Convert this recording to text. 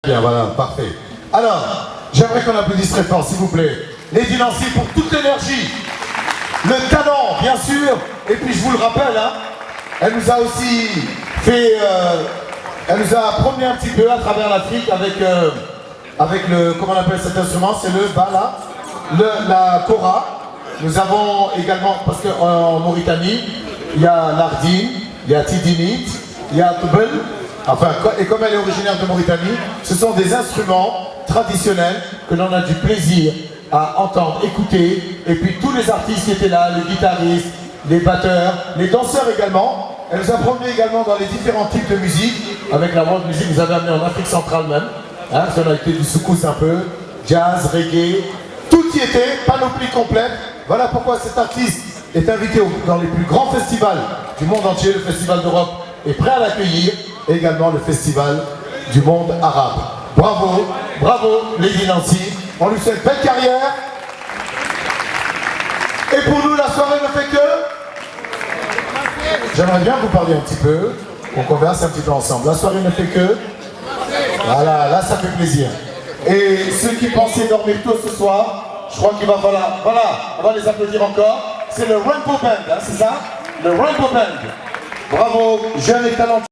Bien, voilà, parfait. Alors, j'aimerais qu'on applaudisse très fort, s'il vous plaît. Lady Nancy pour toute l'énergie, le talent, bien sûr. Et puis, je vous le rappelle, hein, elle nous a aussi fait... elle nous a promené un petit peu à travers l'Afrique avec le... Comment on appelle cet instrument? C'est le bala, la kora. Nous avons également, parce qu'en Mauritanie, il y a l'ardine, il y a tidinit, il y a toubel. Enfin, et comme elle est originaire de Mauritanie, ce sont des instruments traditionnels que l'on a du plaisir à entendre, écouter. Et puis tous les artistes qui étaient là, les guitaristes, les batteurs, les danseurs également. Elle nous a promené également dans les différents types de musique. Avec la world music, nous avons amené en Afrique centrale même. Hein, parce qu'on a été du soukous un peu, jazz, reggae. Tout y était, panoplie complète. Voilà pourquoi cet artiste est invité dans les plus grands festivals du monde entier. Le Festival d'Europe est prêt à l'accueillir. Et également le Festival du monde arabe. Bravo, bravo Lady Nancy. On lui souhaite belle carrière. Et pour nous, la soirée ne fait que... J'aimerais bien vous parler un petit peu, qu'on converse un petit peu ensemble. La soirée ne fait que... Voilà, là ça fait plaisir. Et ceux qui pensaient dormir tôt ce soir, je crois qu'il va falloir... Voilà, on va les applaudir encore. C'est le Rainbow Band, hein, c'est ça? Le Rainbow Band. Bravo, jeune et talentueux.